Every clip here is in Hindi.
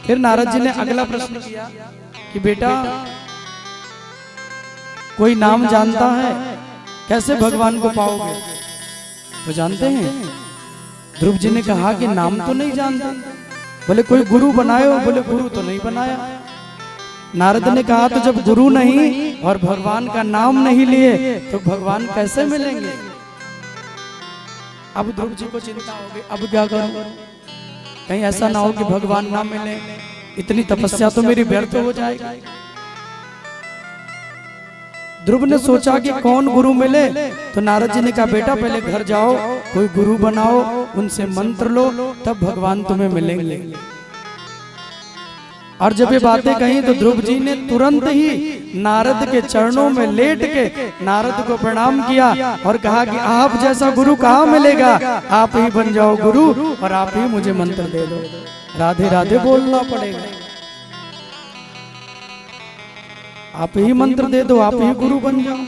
फिर नारद जी ने अगला प्रश्न किया कि बेटा कोई नाम जानता है, कैसे भगवान को पाओगे? तो जानते हैं? ध्रुव जी ने कहा कि नाम तो नहीं जानता। बोले कोई गुरु बनाए हो? बोले गुरु तो नहीं बनाया। नारद ने कहा तो जब गुरु नहीं और भगवान का नाम नहीं लिए तो भगवान कैसे मिलेंगे? अब ध्रुव जी को चिंता हो गई, अब क्या करूं? कहीं ऐसा ना हो कि भगवान ना मिले, इतनी तपस्या तो मेरी व्यर्थ हो जाएगी। ध्रुव ने सोचा कि कौन गुरु मिले, तो नारद जी ने कहा बेटा पहले घर जाओ, कोई गुरु बनाओ, उनसे मंत्र लो, तब भगवान तुम्हें मिलेंगे। और जब ये बातें कही तो ध्रुव जी ने तुरंत ही नारद के चरणों में लेट के नारद को प्रणाम किया और कहा कि आप जैसा गुरु कहाँ मिलेगा, आप ही बन जाओ गुरु और आप ही मुझे मंत्र दे दो। राधे राधे बोलना पड़ेगा, आप ही मंत्र दे दो, आप ही गुरु बन जाओ।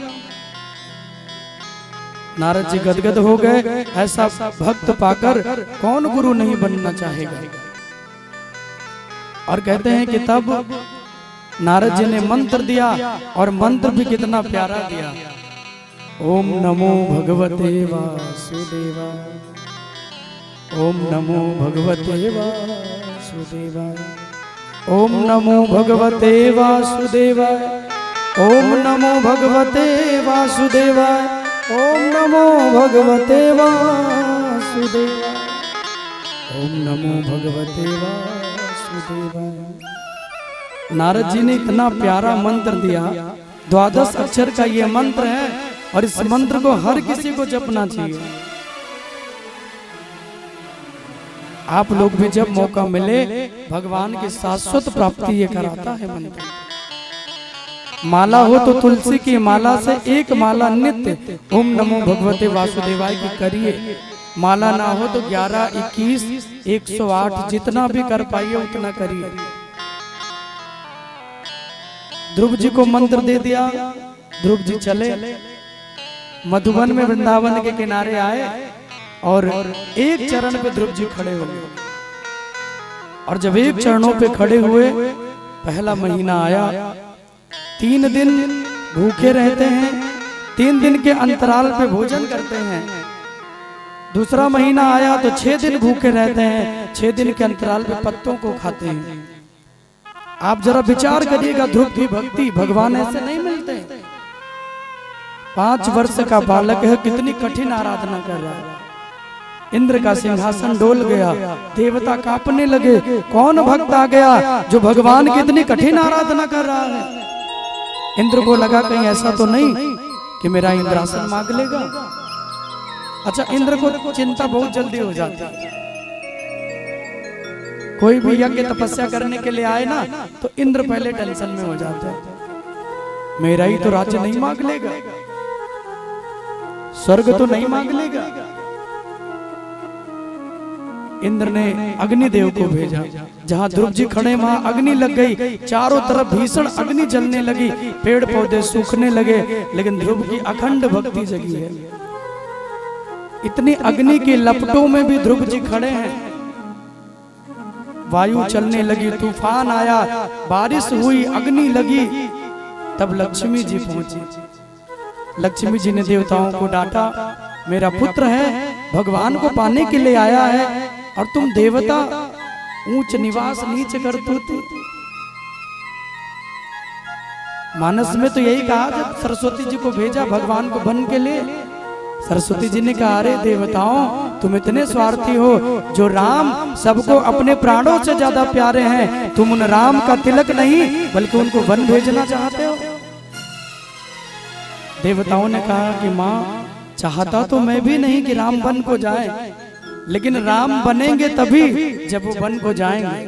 नारद जी गदगद हो गए, ऐसा भक्त पाकर कौन गुरु नहीं बनना चाहेगा। और कहते हैं कि तब नारद जी ने मंत्र दिया और मंत्र भी कितना प्यारा दिया। ओम नमो भगवते वासुदेवाय, ओम नमो भगवते वासुदेवाय, ओम नमो भगवते वासुदेवाय, ओम नमो भगवते वासुदेवाय, ओम नमो भगवते वासुदेवाय, ओम नमो भगवते वासुदेवाय। नारद जी ने इतना प्यारा मंत्र दिया, 12 अक्षर का ये मंत्र है और इस मंत्र को हर किसी को जपना चाहिए। आप लोग भी जब मौका मिले, भगवान की शाश्वत प्राप्ति ये कराता है मंत्र। माला हो तो तुलसी की माला से एक माला नित्य ओम नमो भगवते वासुदेवाय की करिए। माला ना हो तो 11, 21, 108 जितना भी कर पाइए उतना करिए। ध्रुव जी को मंत्र दे दिया, ध्रुव जी चले मधुबन में, वृंदावन के किनारे आए और एक चरण पे ध्रुव जी खड़े हो गए। और जब एक चरणों पे खड़े हुए, पहला महीना आया, 3 दिन भूखे रहते हैं, 3 दिन के अंतराल पे भोजन करते हैं। दूसरा महीना आया तो 6 दिन भूखे रहते हैं, 6 दिन के अंतराल पे पत्तों को खाते हैं। आप जरा विचार करिएगा, ध्रुव की भक्ति, भगवान ऐसे नहीं मिलते। 5 वर्ष का बालक है, कितनी कठिन आराधना कर रहा है। इंद्र का सिंहासन डोल गया, देवता कांपने लगे, कौन भक्त आ गया जो भगवान की इतनी कठिन आराधना कर रहा है। इंद्र को लगा कहीं ऐसा तो नहीं कि मेरा इंद्रासन मांग लेगा। अच्छा, इंद्र को चिंता बहुत जल्दी हो जाती है। कोई भी यज्ञ तपस्या करने के लिए आए ना तो इंद्र पहले टेंशन में हो जाते हैं, मेरा ही तो राज्य नहीं मांग लेगा, स्वर्ग तो नहीं मांग लेगा। इंद्र ने अग्निदेव को भेजा, जहां ध्रुव जी खड़े वहां अग्नि लग गई, चारों तरफ भीषण अग्नि जलने लगी, पेड़ पौधे सूखने लगे, लेकिन ध्रुव की अखंड भक्ति जगी है। इतनी अग्नि की लपटों में भी ध्रुव जी खड़े हैं। वायु चलने लगी, तूफान आया, बारिश हुई, अग्नि लगी, तब लक्ष्मी जी पहुंची। लक्ष्मी जी ने देवताओं को डांटा, मेरा पुत्र है, भगवान को पाने के लिए आया है और तुम देवता ऊंच निवास नीच करते थे। मानस में तो यही कहा जब सरस्वती जी को भेजा भगवान को बन के लिए। सरस्वती जी ने कहा, अरे देवताओं, तुम इतने स्वार्थी हो, जो राम सबको अपने प्राणों से ज्यादा प्यारे हैं, तुम उन राम का तिलक नहीं बल्कि उनको वन भेजना चाहते हो। देवताओं ने कहा कि माँ, चाहता तो मैं भी नहीं कि राम वन को जाए, लेकिन राम बनेंगे तभी जब वो वन को जाएंगे।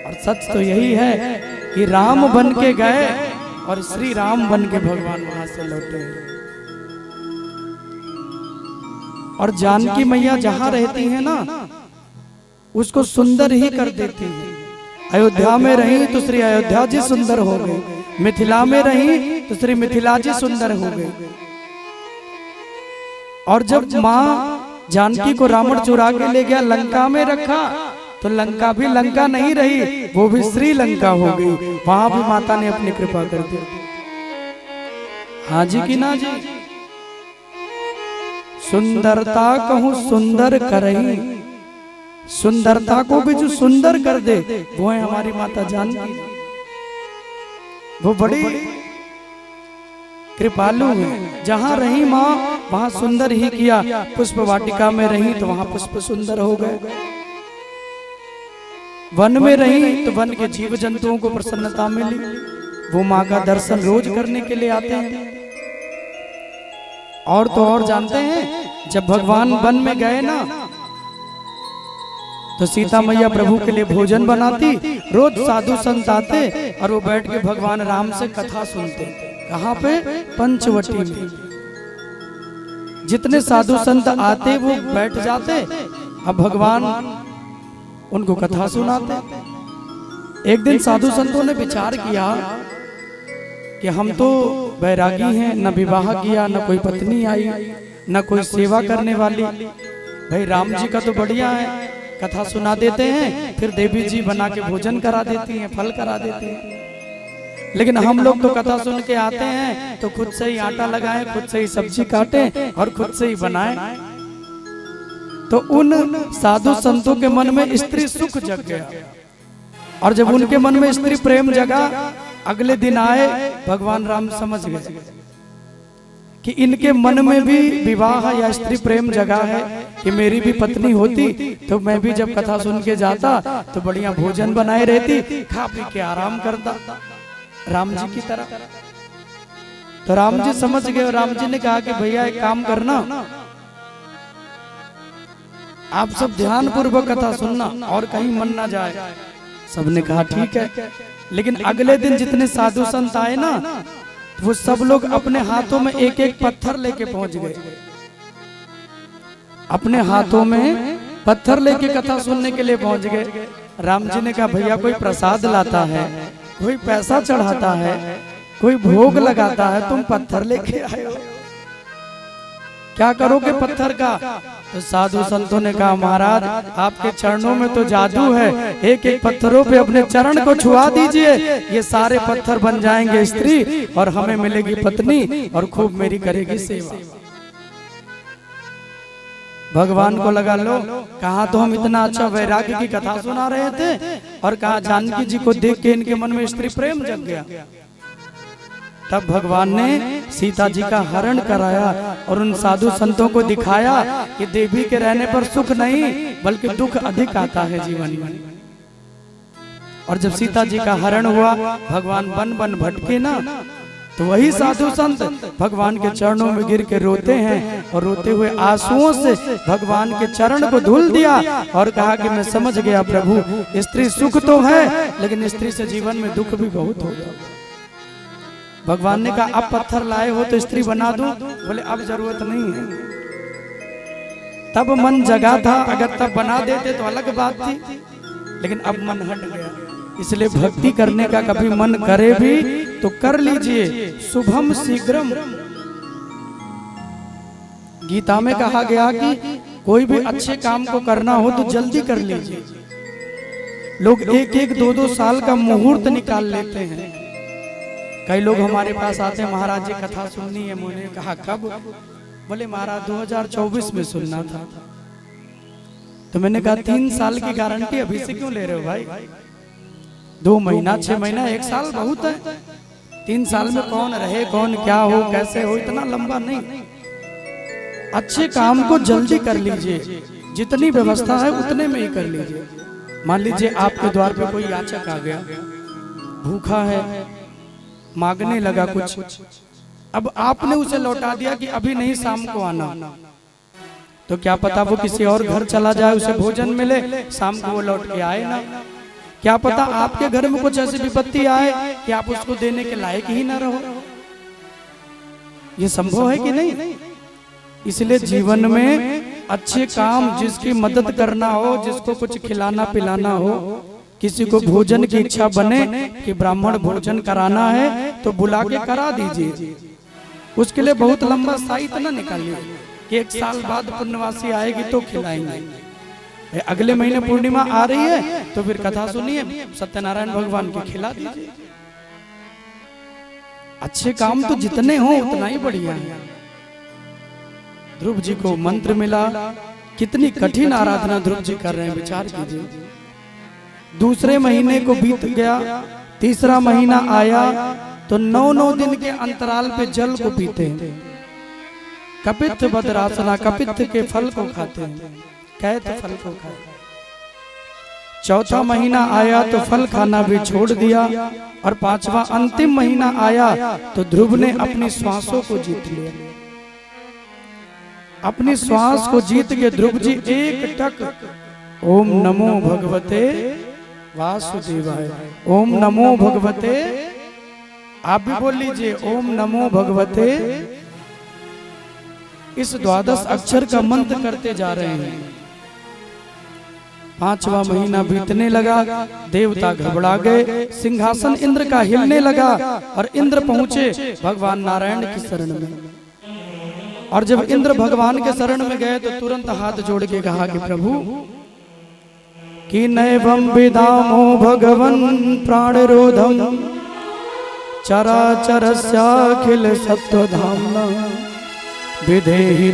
और सच तो यही है कि राम बन के गए और श्री राम बन के भगवान वहां से लौटे। और जानकी मैया जहां रहती है ना, उसको सुंदर ही कर देती है। अयोध्या में रही तो श्री अयोध्या जी सुंदर हो गए, मिथिला में रही तो श्री मिथिला जी सुंदर हो गए। और जब माँ जानकी को रावण चुरा के ले गया, लंका में रखा, तो लंका भी लंका नहीं रही, वो भी श्रीलंका हो गई। वहां भी माता ने अपनी कृपा कर दी। हाँ जी कि ना जी? सुंदरता कहूं सुंदर करही, सुंदरता को भी जो सुंदर कर दे वो है हमारी माता जानकी। वो बड़ी कृपालु है। जहां रही माँ वहां सुंदर ही किया। पुष्प वाटिका में रही तो वहां पुष्प सुंदर हो गए। वन में रही तो वन के जीव जंतुओं को प्रसन्नता मिली। वो माँ का दर्शन रोज करने के लिए आते हैं। और तो और जानते हैं, जब भगवान वन में गए ना तो सीता मैया प्रभु के लिए भोजन बनाती। रोज साधु संत आते और वो बैठ के भगवान राम से कथा सुनते। कहाँ पे? पंचवटी में। जितने साधु संत आते वो बैठ जाते, अब भगवान उनको कथा सुनाते। एक दिन साधु संतों ने विचार किया कि हम तो बैरागी हैं, न विवाह किया, न कोई पत्नी आई, न कोई सेवा करने वाली। भाई राम जी का तो बढ़िया है, कथा सुना देते हैं, फिर देवी जी बना के भोजन करा देती हैं, फल करा देती हैं। लेकिन हम लोग तो कथा सुन के आते हैं तो खुद से ही आटा लगाएं, खुद से ही सब्जी काटें और खुद से ही बनाएं। तो उन साधु संतों के मन में स्त्री सुख जग गया। और जब उनके मन में स्त्री प्रेम जगा, अगले दिन आए भगवान राम समझ गए कि इनके मन में भी विवाह या स्त्री प्रेम जगा है कि मेरी भी पत्नी होती तो मैं भी जब कथा सुन के जाता तो बढ़िया भोजन बनाए रहती, खा पी के आराम करता राम जी की तरह। तो राम जी समझ गए और राम जी ने कहा कि भैया एक काम करना, आप सब ध्यान पूर्वक कथा सुनना और कहीं मन ना जाए। सबने कहा ठीक है। लेकिन अगले दिन जितने साधु संत आए ना, वो सब लोग अपने हाथों में एक एक पत्थर लेके पहुंच गए। अपने हाथों में पत्थर लेके कथा सुनने के लिए पहुंच गए। राम जी ने कहा भैया कोई प्रसाद लाता है, कोई पैसा चढ़ाता है, कोई भोग लगाता है, तुम पत्थर लेके आए हो, क्या करोगे पत्थर का? तो साधु संतों ने कहा महाराज आपके चरणों में तो जादू है, एक एक पत्थरों पे अपने चरण को छुआ दीजिए, ये सारे पत्थर बन जाएंगे स्त्री और हमें मिलेगी पत्नी और खूब मेरी करेगी सेवा। भगवान को लगा लो कहा तो हम इतना अच्छा वैराग्य की कथा सुना रहे थे और कहा जानकी जी को देख के इनके मन में स्त्री प्रेम जग गया। तब भगवान ने सीता जी का हरण कराया और उन साधु संतों को दिखाया कि देवी के रहने पर सुख नहीं बल्कि दुख अधिक आता है जीवन में। और जब सीता जी का हरण हुआ, भगवान वन वन भटके ना, तो वही साधु संत भगवान के चरणों में गिर के रोते हैं और रोते हुए आंसुओं से भगवान के चरण को धुल दिया और कहा कि मैं समझ गया प्रभु, स्त्री सुख तो है लेकिन स्त्री से जीवन में दुख भी बहुत होगा। भगवान ने कहा अब पत्थर लाए हो तो स्त्री बना दूं? बोले अब जरूरत नहीं है। तब मन जगा था, अगर तब बना देते तो अलग बात थी, लेकिन अब मन हट गया। इसलिए भक्ति करने का कभी मन करे भी तो कर लीजिए, शुभम शीघ्रम। गीता में कहा गया कि कोई भी अच्छे काम को करना हो तो जल्दी कर लीजिए। लोग एक एक दो दो साल का मुहूर्त निकाल लेते हैं। कई लोग हमारे पास आते हैं, महाराज जी कथा सुननी है। मैंने कहा कब? बोले महाराज 2024 में सुनना था। तो मैंने कहा 3 साल की गारंटी अभी से क्यों ले रहे हो भाई? 2 महीना 6 महीना 1 साल बहुत है। 3 साल में कौन रहे, कौन क्या हो, कैसे हो, इतना लंबा नहीं। अच्छे काम को जल्दी कर लीजिए, जितनी व्यवस्था है उतने में ही कर लीजिए। मान लीजिए आपके द्वार पे कोई याचक आ गया, भूखा है, मांगने लगा कुछ, अब आपने उसे लौटा दिया कि अभी नहीं शाम को आना, तो क्या पता वो किसी और घर चला जाए, उसे भोजन मिले, शाम को वो लौट के आए ना। क्या पता आपके घर में कुछ ऐसी विपत्ति आए कि आप उसको देने के लायक ही ना रहो। ये संभव है कि नहीं? इसलिए जीवन में अच्छे काम, जिसकी मदद करना हो, जिसको कुछ खिलाना पिलाना हो, किसी को भोजन की इच्छा बने कि ब्राह्मण भोजन कराना है तो बुला के करा दीजिए। उसके लिए बहुत लंबा साई इतना निकालिए कि 1 साल बाद पुण्यवासी आएगी तो खिलाएंगे। अगले महीने पूर्णिमा आ रही है तो फिर कथा सुनिए, सत्यनारायण भगवान की खिला दीजिए। अच्छे काम तो जितने हो उतना ही बढ़िया है। ध्रुव जी को मंत्र मिला, कितनी कठिन आराधना ध्रुव जी कर रहे हैं, विचार कीजिए। दूसरे महीने को बीत गया, तीसरा महीना आया तो 9 दिन के अंतराल पे जल को पीते हैं। कपित्थ भद्रासना, कपित्थ के फल को खाते हैं, कैथ फल को खाते। चौथा महीना आया तो फल खाना भी छोड़ दिया, और पांचवा अंतिम महीना आया तो ध्रुव ने अपनी श्वासों को जीत लिया। अपनी श्वास को जीत के ध्रुव जी एक टक ओम नमो भगवते वासुदेवाय, ओम नमो भगवते, आप भी बोल लीजिए ओम नमो भगवते। इस 12 अक्षर का मंत्र करते जा रहे हैं। 5वां महीना बीतने लगा, देवता घबरा गए, सिंहासन इंद्र का हिलने लगा और इंद्र पहुंचे भगवान नारायण की शरण में। और जब इंद्र भगवान के शरण में गए तो तुरंत हाथ जोड़ के कहा कि प्रभु कि नैवं विदामो भगवन् प्राणरोधम चराचरस्याखिल सत्वधाम्ना विधेहि